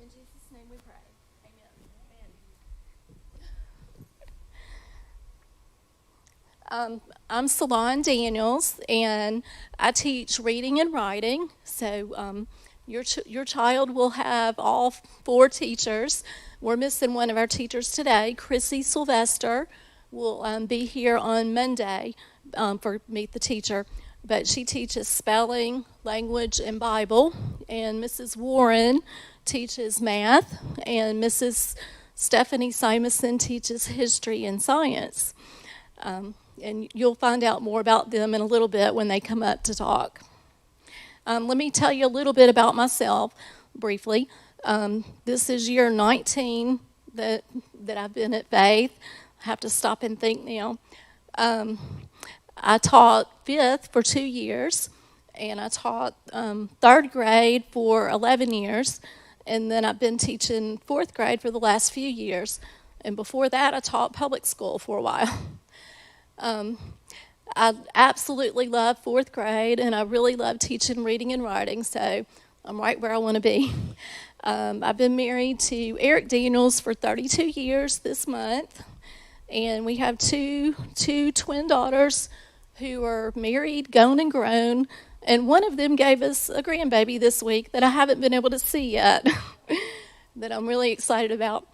In Jesus' name we pray. Amen. I'm Salon Daniels, and I teach reading and writing. So your child will have all 4 teachers. We're missing one of our teachers today. Chrissy Sylvester will be here on Monday for Meet the Teacher. But she teaches spelling, language, and Bible. And Mrs. Warren teaches math. And Mrs. Stephanie Simonson teaches history and science. And you'll find out more about them in a little bit when they come up to talk. Let me tell you a little bit about myself briefly. This is year 19 that I've been at Faith. I have to stop and think now. I taught 5th for 2 years, and I taught 3rd grade for 11 years, and then I've been teaching 4th grade for the last few years. And before that, I taught public school for a while. I absolutely love 4th grade, and I really love teaching reading and writing, so I'm right where I want to be. I've been married to Eric Daniels for 32 years this month, and we have two twin daughters who are married, gone, and grown, and one of them gave us a grandbaby this week that I haven't been able to see yet, that I'm really excited about.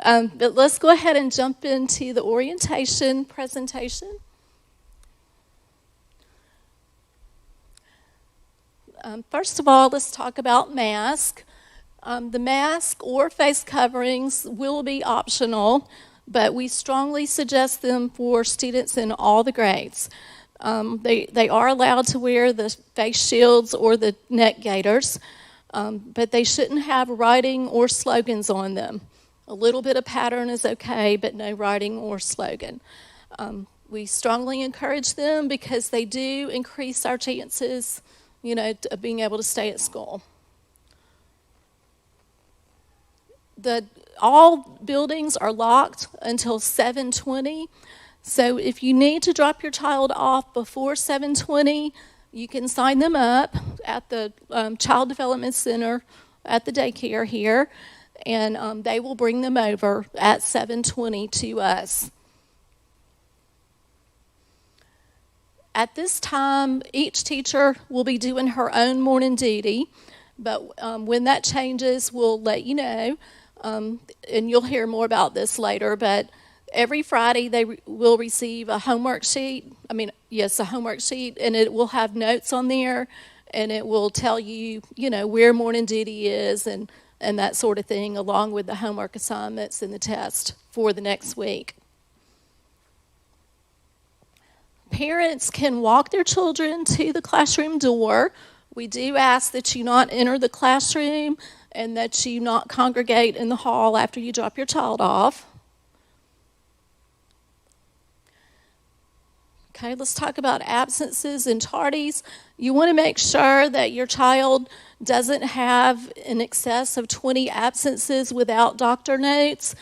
But let's go ahead and jump into the orientation presentation. First of all, let's talk about mask. The mask or face coverings will be optional, but we strongly suggest them for students in all the grades. They are allowed to wear the face shields or the neck gaiters, but they shouldn't have writing or slogans on them. A little bit of pattern is okay, but no writing or slogan. We strongly encourage them because they do increase our chances, of being able to stay at school. All buildings are locked until 7:20. So if you need to drop your child off before 7:20, you can sign them up at the Child Development Center at the daycare here, and they will bring them over at 7:20 to us. At this time, each teacher will be doing her own morning duty, but when that changes, we'll let you know, and you'll hear more about this later, but every Friday they will receive a homework sheet. A homework sheet, and it will have notes on there, and it will tell you, where morning duty is and that sort of thing, along with the homework assignments and the test for the next week. Parents can walk their children to the classroom door. We do ask that you not enter the classroom and that you not congregate in the hall after you drop your child off. Okay, let's talk about absences and tardies. You want to make sure that your child doesn't have in excess of 20 absences without doctor notes,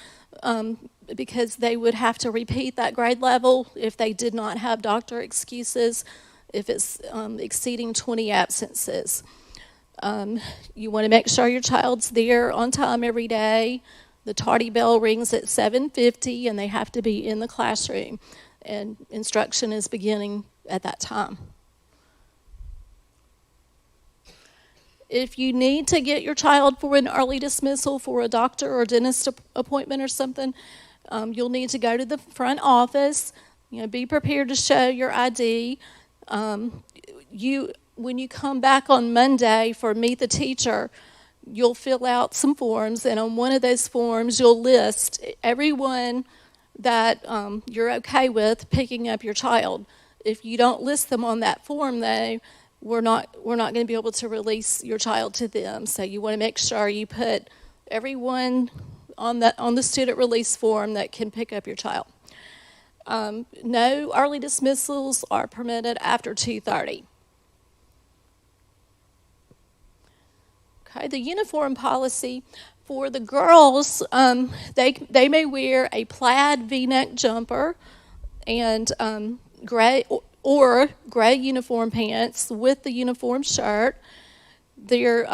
because they would have to repeat that grade level if they did not have doctor excuses, if it's exceeding 20 absences. You want to make sure your child's there on time every day. The tardy bell rings at 7:50, and they have to be in the classroom, and instruction is beginning at that time. If you need to get your child for an early dismissal for a doctor or dentist appointment or something, you'll need to go to the front office. Be prepared to show your ID. When you come back on Monday for Meet the Teacher, you'll fill out some forms, and on one of those forms, you'll list everyone that you're okay with picking up your child. If you don't list them on that form, though, we're not going to be able to release your child to them. So you want to make sure you put everyone on the student release form that can pick up your child. No early dismissals are permitted after 2:30. Okay, the uniform policy for the girls, they may wear a plaid V-neck jumper and gray uniform pants with the uniform shirt. Their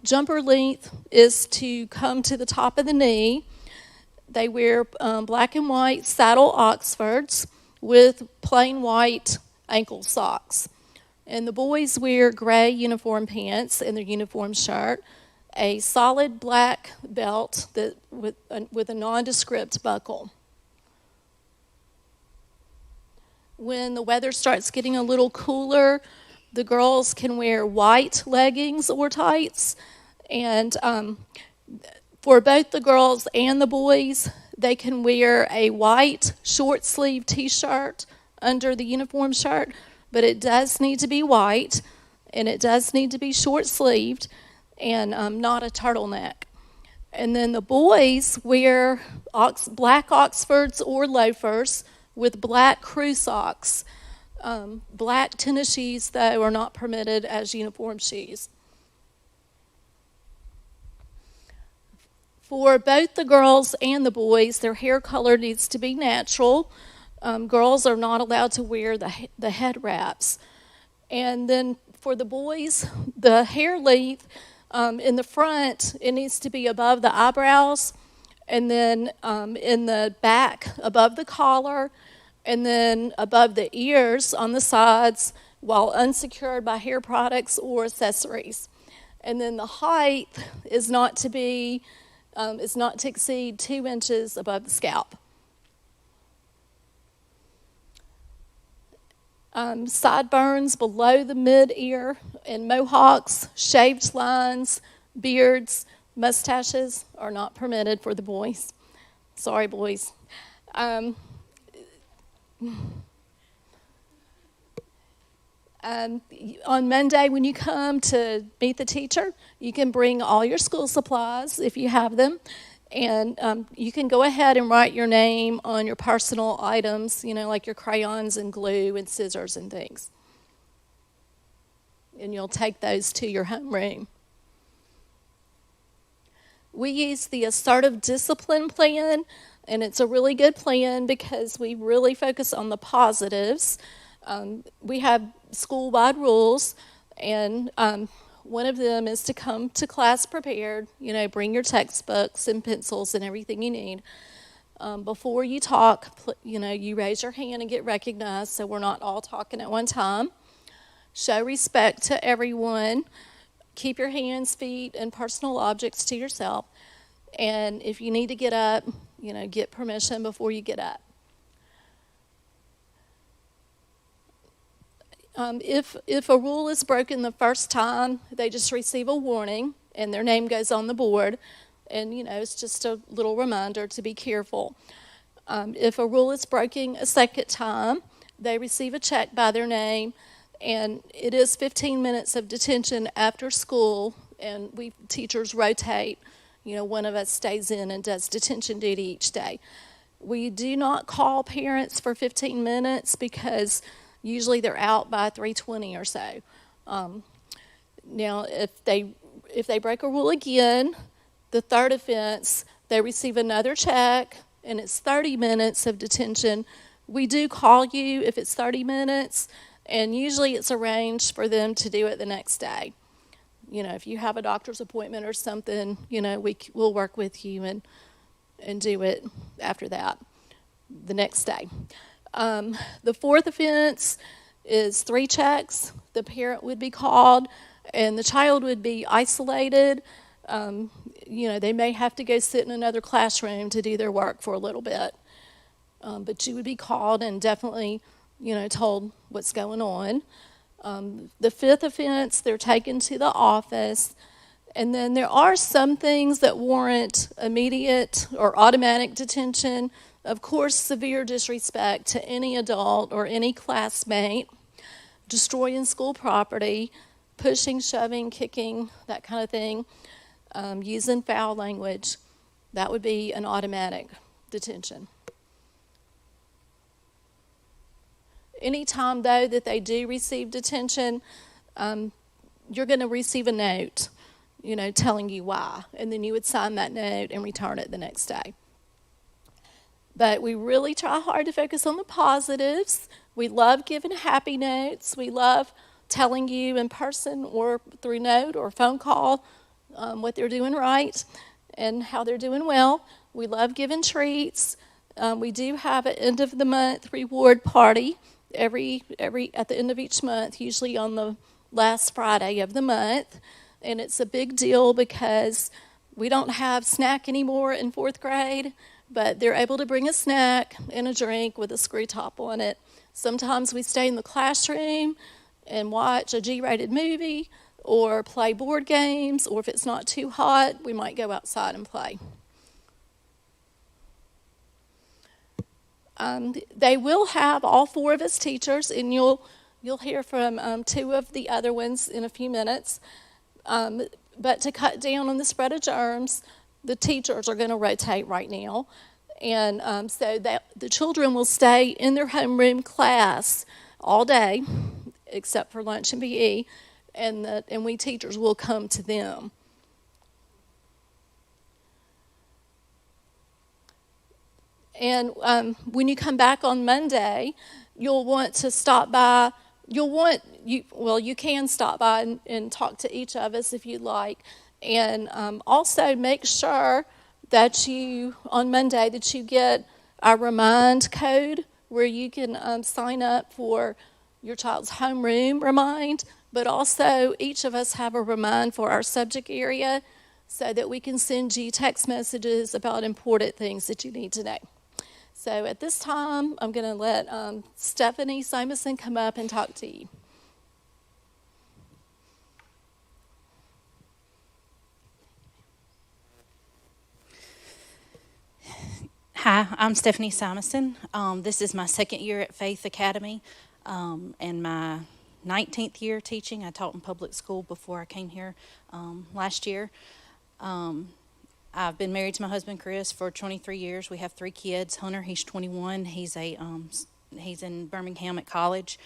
jumper length is to come to the top of the knee. They wear black and white saddle Oxfords with plain white ankle socks. And the boys wear gray uniform pants and their uniform shirt, a solid black belt with a nondescript buckle. When the weather starts getting a little cooler, the girls can wear white leggings or tights. And for both the girls and the boys, they can wear a white short sleeve t-shirt under the uniform shirt, but it does need to be white, and it does need to be short sleeved and not a turtleneck. And then the boys wear black Oxfords or loafers with black crew socks. Black tennis shoes, though, are not permitted as uniform shoes. For both the girls and the boys, their hair color needs to be natural. Girls are not allowed to wear the head wraps. And then for the boys, the hair length in the front, it needs to be above the eyebrows, and then in the back above the collar, and then above the ears on the sides while unsecured by hair products or accessories. And then the height is not to exceed 2 inches above the scalp. Sideburns below the mid-ear and mohawks, shaved lines, beards, mustaches are not permitted for the boys. Sorry, boys. On Monday, when you come to meet the teacher, you can bring all your school supplies if you have them, and you can go ahead and write your name on your personal items, like your crayons and glue and scissors and things. And you'll take those to your homeroom. We use the assertive discipline plan, and it's a really good plan because we really focus on the positives. We have school-wide rules, and one of them is to come to class prepared. Bring your textbooks and pencils and everything you need. Before you talk, you raise your hand and get recognized so we're not all talking at one time. Show respect to everyone. Keep your hands, feet, and personal objects to yourself. And if you need to get up, get permission before you get up. If a rule is broken the first time, they just receive a warning, and their name goes on the board. And, it's just a little reminder to be careful. If a rule is broken a second time, they receive a check by their name, and it is 15 minutes of detention after school, and we teachers rotate. One of us stays in and does detention duty each day. We do not call parents for 15 minutes because usually they're out by 3:20 or so. Now, if they break a rule again, the third offense, they receive another check, and it's 30 minutes of detention. We do call you if it's 30 minutes, and usually it's arranged for them to do it the next day. If you have a doctor's appointment or something, we'll work with you and do it after that, the next day. The fourth offense is 3 checks. The parent would be called, and the child would be isolated. They may have to go sit in another classroom to do their work for a little bit. But you would be called and definitely, told what's going on. The fifth offense, they're taken to the office. And then there are some things that warrant immediate or automatic detention. Of course, severe disrespect to any adult or any classmate, destroying school property, pushing, shoving, kicking, that kind of thing, using foul language. That would be an automatic detention. Anytime, though, that they do receive detention, you're going to receive a note, telling you why. And then you would sign that note and return it the next day. But we really try hard to focus on the positives. We love giving happy notes. We love telling you in person or through note or phone call what they're doing right and how they're doing well. We love giving treats. We do have an end of the month reward party every at the end of each month, usually on the last Friday of the month, and it's a big deal because we don't have snack anymore in fourth grade, but they're able to bring a snack and a drink with a screw top on it. Sometimes we stay in the classroom and watch a G-rated movie or play board games, or if it's not too hot, we might go outside and play. They will have all four of us teachers, and you'll hear from two of the other ones in a few minutes. But to cut down on the spread of germs, the teachers are going to rotate right now. And so that the children will stay in their homeroom class all day, except for lunch and PE, and we teachers will come to them. And when you come back on Monday, you'll want to stop by. You can stop by and talk to each of us if you'd like. And also make sure that on Monday, that you get our remind code where you can sign up for your child's homeroom remind, but also each of us have a remind for our subject area so that we can send you text messages about important things that you need to know. So at this time, I'm going to let Stephanie Simonson come up and talk to you. Hi, I'm Stephanie Simonson. This is my second year at Faith Academy and my 19th year teaching. I taught in public school before I came here last year. I've been married to my husband Chris for 23 years. We have 3 kids. Hunter, he's 21. He's in Birmingham at college.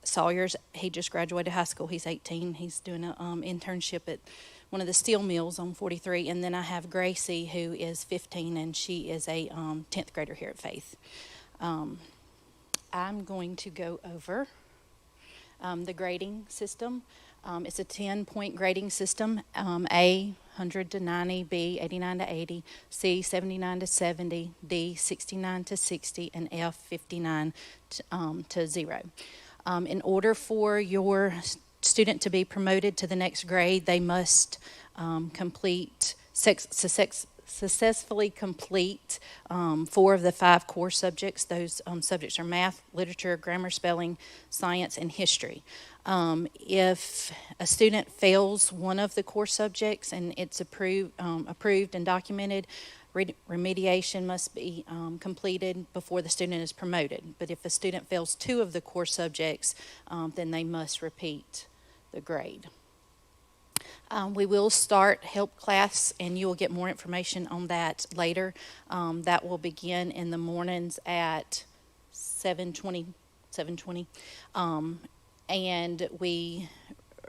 Sawyer's, he just graduated high school. He's 18. He's doing an internship at one of the steel mills on 43. And then I have Gracie, who is 15, and she is a 10th grader here at Faith. I'm going to go over the grading system. It's a 10-point grading system. A, 100 to 90, B, 89 to 80, C, 79 to 70, D, 69 to 60, and F, 59 to 0. In order for your student to be promoted to the next grade, they must successfully complete 4 of the 5 core subjects. Those subjects are math, literature, grammar, spelling, science, and history. If a student fails one of the core subjects and it's approved and documented, remediation must be completed before the student is promoted. But if a student fails 2 of the core subjects, then they must repeat the grade. We will start help class, and you will get more information on that later. That will begin in the mornings at 7:20. And we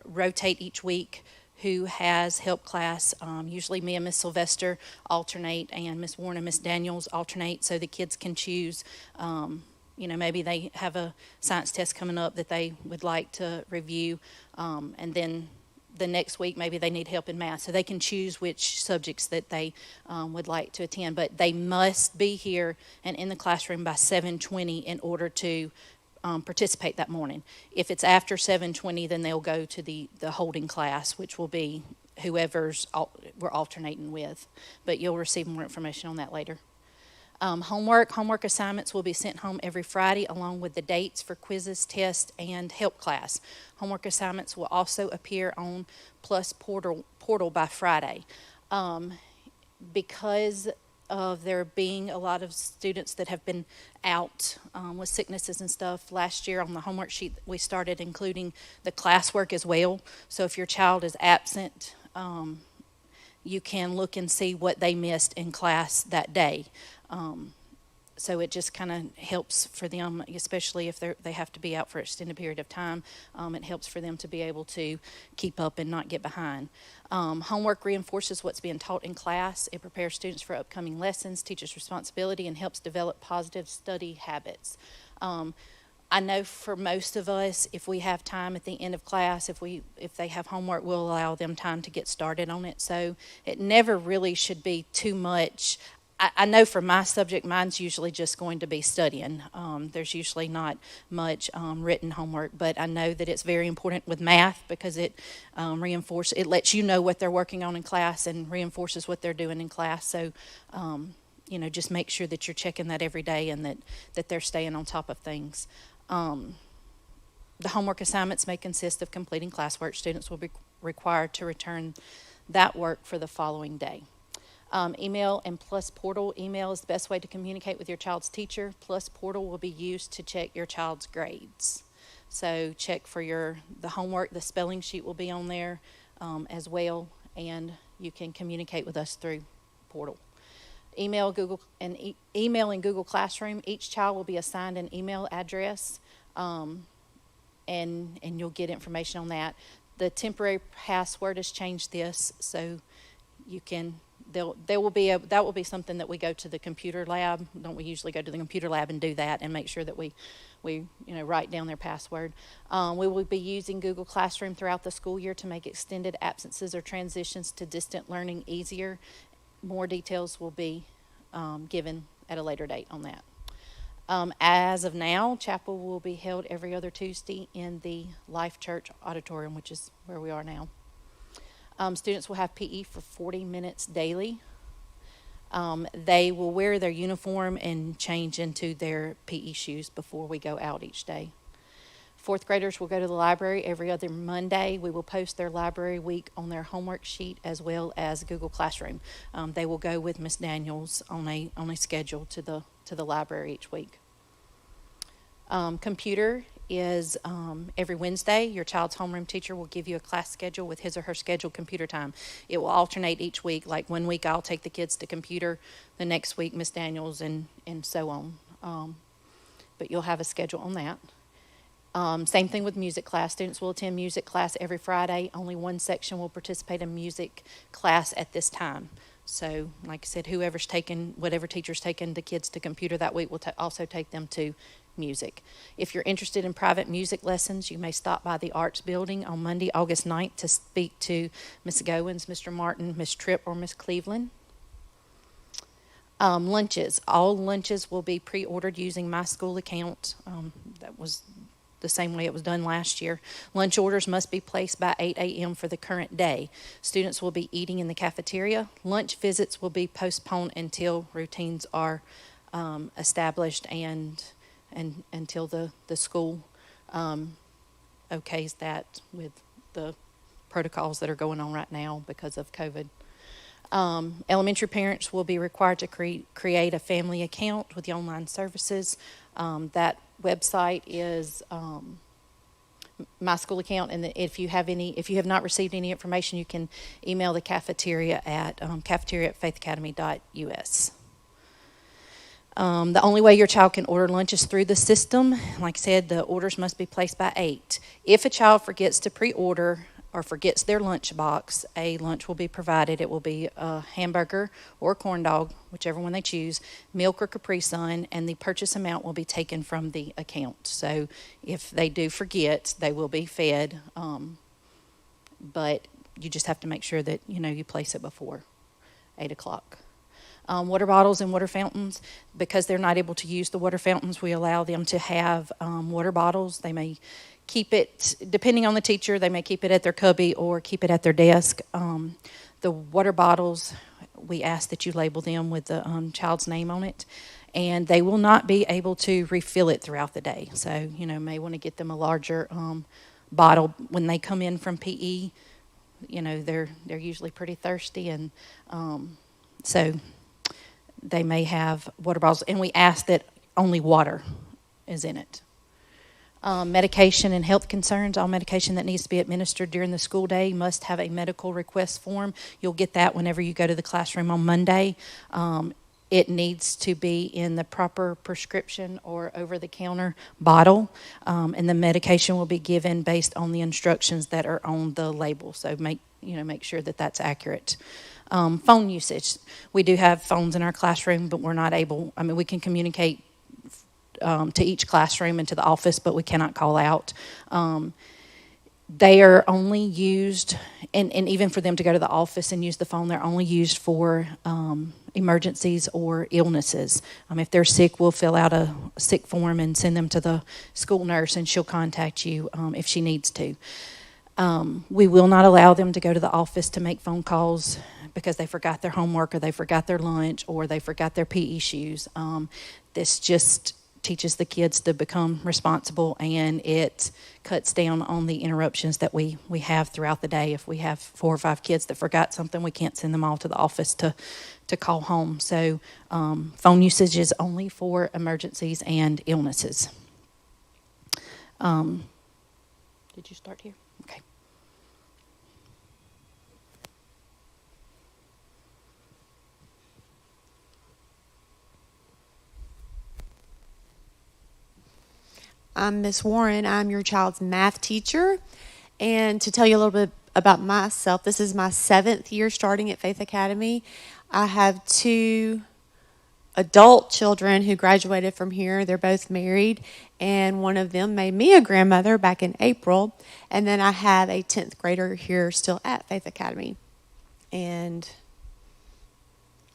rotate each week who has help class. Usually me and Miss Sylvester alternate, and Miss Warren and Miss Daniels alternate, so the kids can choose. Maybe they have a science test coming up that they would like to review, and then the next week maybe they need help in math, so they can choose which subjects that they would like to attend. But they must be here and in the classroom by 7:20 in order to participate that morning. If it's after 7:20, then they'll go to the holding class, which will be whoever's we're alternating with. But you'll receive more information on that later. Homework assignments will be sent home every Friday, along with the dates for quizzes, tests, and help class. Homework assignments will also appear on Plus portal by Friday. Because of there being a lot of students that have been out with sicknesses and stuff, last year on the homework sheet we started including the classwork as well. So if your child is absent, you can look and see what they missed in class that day. So it just kind of helps for them, especially if they have to be out for an extended period of time. It helps for them to be able to keep up and not get behind. Homework reinforces what's being taught in class. It prepares students for upcoming lessons, teaches responsibility, and helps develop positive study habits. I know for most of us, if we have time at the end of class, if they have homework, we'll allow them time to get started on it. So it never really should be too much. I know for my subject, mine's usually just going to be studying. There's usually not much written homework, but I know that it's very important with math because it it lets you know what they're working on in class and reinforces what they're doing in class. So, just make sure that you're checking that every day and that they're staying on top of things. The homework assignments may consist of completing classwork. Students will be required to return that work for the following day. Email and Plus Portal. Email is the best way to communicate with your child's teacher. Plus Portal will be used to check your child's grades. So check for the homework. The spelling sheet will be on there as well, and you can communicate with us through Portal. Email in Google Classroom. Each child will be assigned an email address, and you'll get information on that. The temporary password has changed this, so you can. That will be something that we go to the computer lab. Don't we usually go to the computer lab and do that and make sure that we write down their password. We will be using Google Classroom throughout the school year to make extended absences or transitions to distant learning easier. More details will be given at a later date on that. As of now, chapel will be held every other Tuesday in the Life Church auditorium, which is where we are now. Students will have PE for 40 minutes daily. They will wear their uniform and change into their PE shoes before we go out each day. Fourth graders will go to the library every other Monday. We will post their library week on their homework sheet as well as Google Classroom. They will go with Miss Daniels on a schedule to the library each week. Computer is every Wednesday. Your child's homeroom teacher will give you a class schedule with his or her scheduled computer time. It will alternate each week. Like one week I'll take the kids to computer, the next week Miss Daniels, and so on. But you'll have a schedule on that. Same thing with music class. Students will attend music class every Friday. Only one section will participate in music class at this time. So, like I said, whatever teacher's taken the kids to computer that week will also take them to music. If you're interested in private music lessons, you may stop by the Arts Building on Monday, August 9th to speak to Ms. Goins, Mr. Martin, Ms. Tripp, or Ms. Cleveland. Lunches. All lunches will be pre-ordered using my school account. That was the same way it was done last year. Lunch orders must be placed by 8 a.m. for the current day. Students will be eating in the cafeteria. Lunch visits will be postponed until routines are established and until the school okays that with the protocols that are going on right now because of COVID. Elementary parents will be required to create a family account with the online services. That website is my school account, and if you have not received any information, you can email the cafeteria at cafeteria@faithacademy.us. The only way your child can order lunch is through the system. Like I said, the orders must be placed by 8. If a child forgets to pre-order or forgets their lunch box, a lunch will be provided. It will be a hamburger or a corn dog, whichever one they choose, milk or Capri Sun, and the purchase amount will be taken from the account. So if they do forget, they will be fed, but you just have to make sure that you place it before 8 o'clock. Water bottles and water fountains. Because they're not able to use the water fountains, we allow them to have water bottles. They may keep it, depending on the teacher, they may keep it at their cubby or keep it at their desk. The water bottles, we ask that you label them with the child's name on it, and they will not be able to refill it throughout the day. So, may want to get them a larger bottle when they come in from PE. They're usually pretty thirsty, and so they may have water bottles, and we ask that only water is in it. Medication and health concerns. All medication that needs to be administered during the school day must have a medical request form. You'll get that whenever you go to the classroom on Monday. It needs to be in the proper prescription or over-the-counter bottle, and the medication will be given based on the instructions that are on the label. So make sure that that's accurate. Phone usage. We do have phones in our classroom, but we're not able. We can communicate to each classroom and to the office, but we cannot call out. They are only used, and even for them to go to the office and use the phone, they're only used for emergencies or illnesses. If they're sick, we'll fill out a sick form and send them to the school nurse, and she'll contact you if she needs to. We will not allow them to go to the office to make phone calls because they forgot their homework, or they forgot their lunch, or they forgot their PE shoes. This just teaches the kids to become responsible, and it cuts down on the interruptions that we have throughout the day. If we have 4 or 5 kids that forgot something, we can't send them all to the office to call home. So phone usage is only for emergencies and illnesses. Did you start here? Okay. I'm Miss Warren. I'm your child's math teacher. And to tell you a little bit about myself, this is my 7th year starting at Faith Academy. I have 2 adult children who graduated from here. They're both married, and one of them made me a grandmother back in April. And then I have a 10th grader here still at Faith Academy. And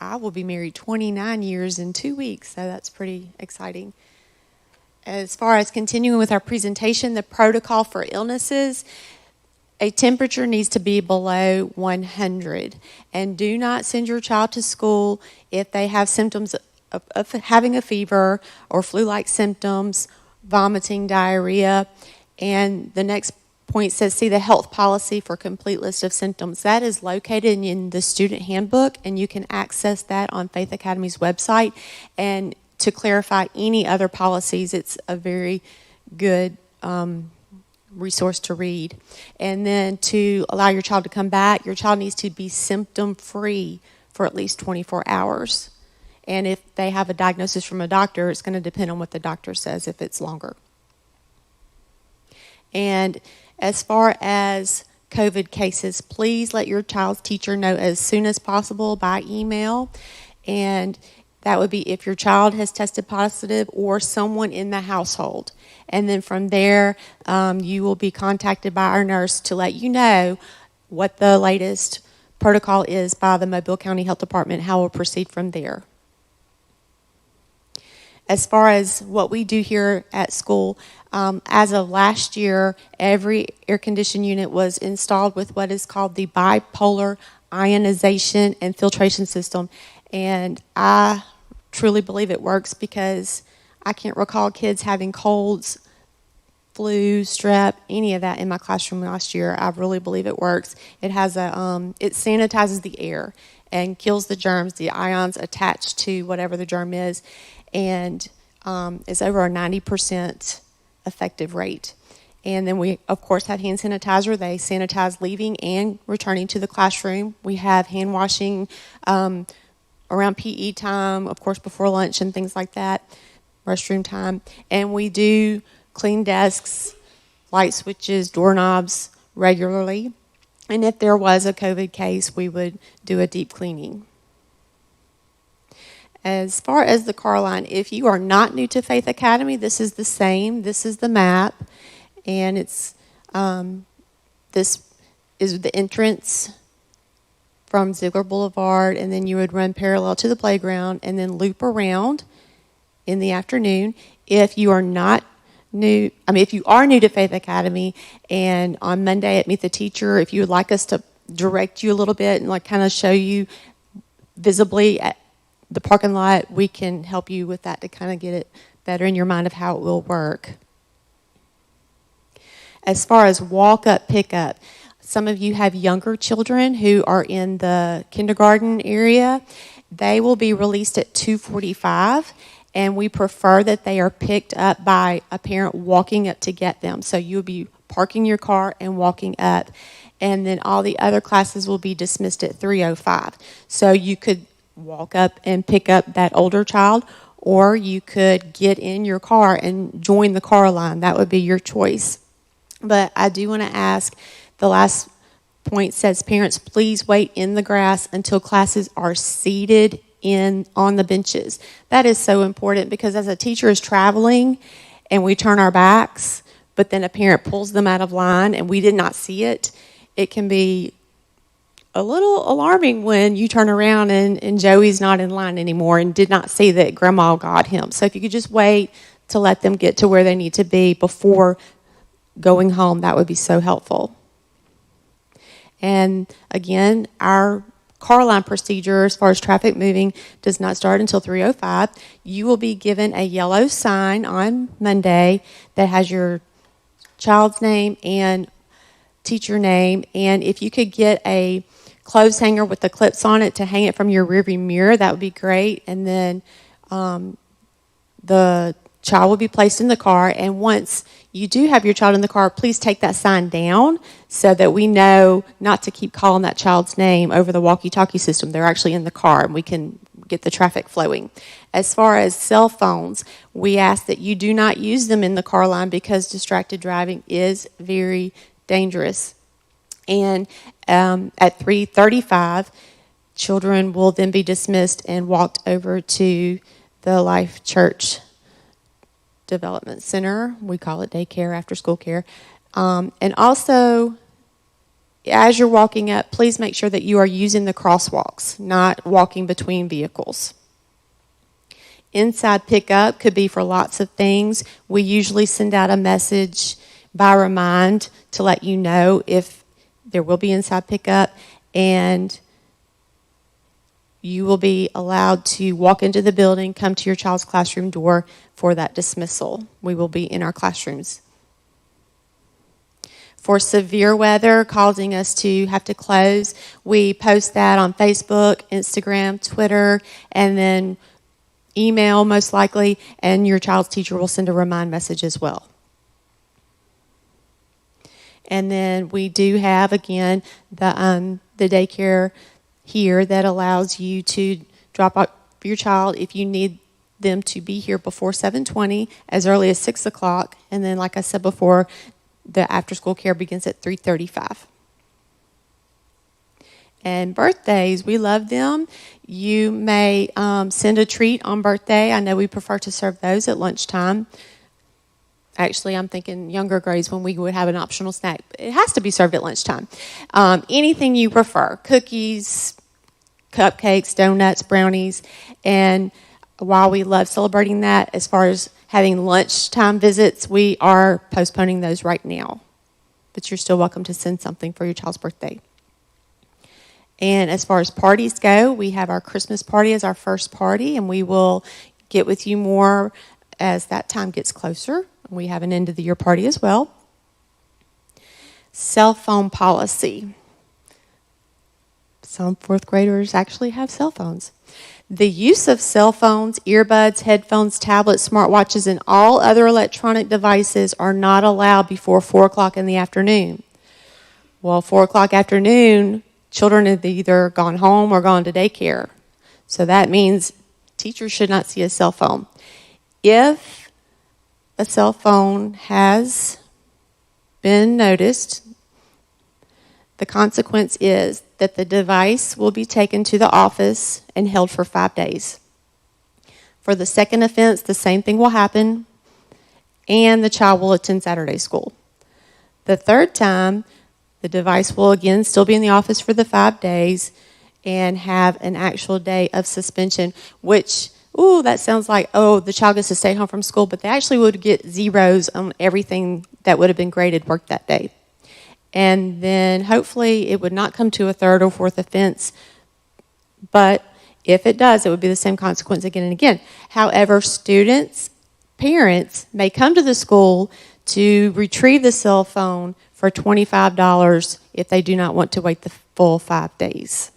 I will be married 29 years in 2 weeks, so that's pretty exciting. As far as continuing with our presentation, the protocol for illnesses, a temperature needs to be below 100. And do not send your child to school if they have symptoms of having a fever or flu-like symptoms, vomiting, diarrhea. And the next point says, see the health policy for a complete list of symptoms. That is located in the student handbook, and you can access that on Faith Academy's website. And to clarify any other policies, it's a very good resource to read. And then to allow your child to come back, your child needs to be symptom-free for at least 24 hours. And if they have a diagnosis from a doctor, it's going to depend on what the doctor says if it's longer. And as far as COVID cases, please let your child's teacher know as soon as possible by email. And that would be if your child has tested positive or someone in the household. And then from there, you will be contacted by our nurse to let you know what the latest protocol is by the Mobile County Health Department, how we'll proceed from there. As far as what we do here at school, as of last year, every air-conditioned unit was installed with what is called the bipolar ionization and filtration system. And I truly believe it works because I can't recall kids having colds, flu, strep, any of that in my classroom last year. I really believe it works. It has it sanitizes the air and kills the germs, the ions attached to whatever the germ is, and it's over a 90% effective rate. And then we, of course, have hand sanitizer. They sanitize leaving and returning to the classroom. We have hand washing around PE time, of course, before lunch and things like that, restroom time. And we do clean desks, light switches, doorknobs regularly. And if there was a COVID case, we would do a deep cleaning. As far as the car line, if you are not new to Faith Academy, this is the same. This is the map. And it's this is the entrance from Ziegler Boulevard, and then you would run parallel to the playground and then loop around in the afternoon. If you are not new, if you are new to Faith Academy, and on Monday at Meet the Teacher, if you would like us to direct you a little bit and like kind of show you visibly at the parking lot, we can help you with that to kind of get it better in your mind of how it will work. As far as walk-up, pick-up, some of you have younger children who are in the kindergarten area. They will be released at 2:45, and we prefer that they are picked up by a parent walking up to get them. So you'll be parking your car and walking up, and then all the other classes will be dismissed at 3:05. So you could walk up and pick up that older child, or you could get in your car and join the car line. That would be your choice. But I do want to ask, the last point says, parents, please wait in the grass until classes are seated on the benches. That is so important because as a teacher is traveling and we turn our backs, but then a parent pulls them out of line and we did not see it, it can be a little alarming when you turn around and Joey's not in line anymore and did not see that Grandma got him. So if you could just wait to let them get to where they need to be before going home, that would be so helpful. And again, our car line procedure as far as traffic moving does not start until 3:05. You will be given a yellow sign on Monday that has your child's name and teacher name. And if you could get a clothes hanger with the clips on it to hang it from your rearview mirror, that would be great. And then the child will be placed in the car. And once you do have your child in the car, please take that sign down so that we know not to keep calling that child's name over the walkie-talkie system. They're actually in the car and we can get the traffic flowing. As far as cell phones, we ask that you do not use them in the car line because distracted driving is very dangerous. And at 3:35, children will then be dismissed and walked over to the Life Church Development Center. We call it Daycare, after school care. And also, as you're walking up, please make sure that you are using the crosswalks, not walking between vehicles. Inside pickup could be for lots of things. We usually send out a message by remind to let you know if there will be inside pickup, and you will be allowed to walk into the building, come to your child's classroom door for that dismissal. We will be in our classrooms. For severe weather causing us to have to close, we post that on Facebook, Instagram, Twitter, and then email most likely, and your child's teacher will send a remind message as well. And then we do have, again, the daycare here that allows you to drop off your child if you need them to be here before 7:20, as early as 6 o'clock. And then, like I said before, the after-school care begins at 3:35. And birthdays, we love them. You may send a treat on birthday. I know we prefer to serve those at lunchtime. Actually, I'm thinking younger grades when we would have an optional snack. It has to be served at lunchtime. Anything you prefer, cookies, cupcakes, donuts, brownies. And while we love celebrating that, as far as having lunchtime visits, we are postponing those right now. But you're still welcome to send something for your child's birthday. And as far as parties go, we have our Christmas party as our first party, and we will get with you more as that time gets closer. We have an end of the year party as well. Cell phone policy. Some fourth graders actually have cell phones. The use of cell phones, earbuds, headphones, tablets, smartwatches, and all other electronic devices are not allowed before 4 o'clock in the afternoon. Well, 4 o'clock afternoon, children have either gone home or gone to daycare. So that means teachers should not see a cell phone. If a cell phone has been noticed, the consequence is that the device will be taken to the office and held for 5 days. For the second offense, the same thing will happen, and the child will attend Saturday school. The third time, the device will again still be in the office for the 5 days and have an actual day of suspension, which, that sounds like, the child gets to stay home from school, but they actually would get zeros on everything that would have been graded work that day. And then hopefully it would not come to a third or fourth offense, but if it does, it would be the same consequence again and again. However, students, parents may come to the school to retrieve the cell phone for $25 if they do not want to wait the full 5 days.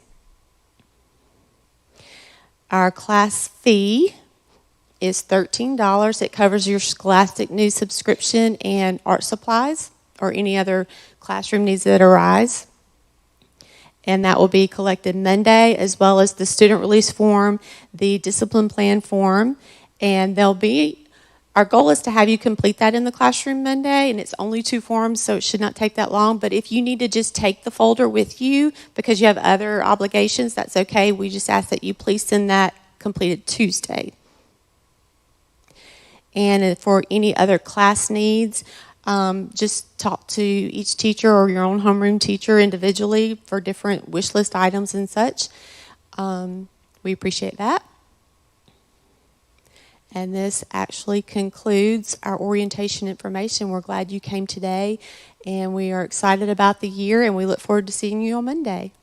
Our class fee is $13. It covers your Scholastic News subscription and art supplies or any other classroom needs that arise. And that will be collected Monday, as well as the student release form, the discipline plan form, and there'll be Our goal is to have you complete that in the classroom Monday, and it's only 2 forms, so it should not take that long. But if you need to just take the folder with you because you have other obligations, that's okay. We just ask that you please send that completed Tuesday. And for any other class needs, just talk to each teacher or your own homeroom teacher individually for different wish list items and such. We appreciate that. And this actually concludes our orientation information. We're glad you came today, and we are excited about the year, and we look forward to seeing you on Monday.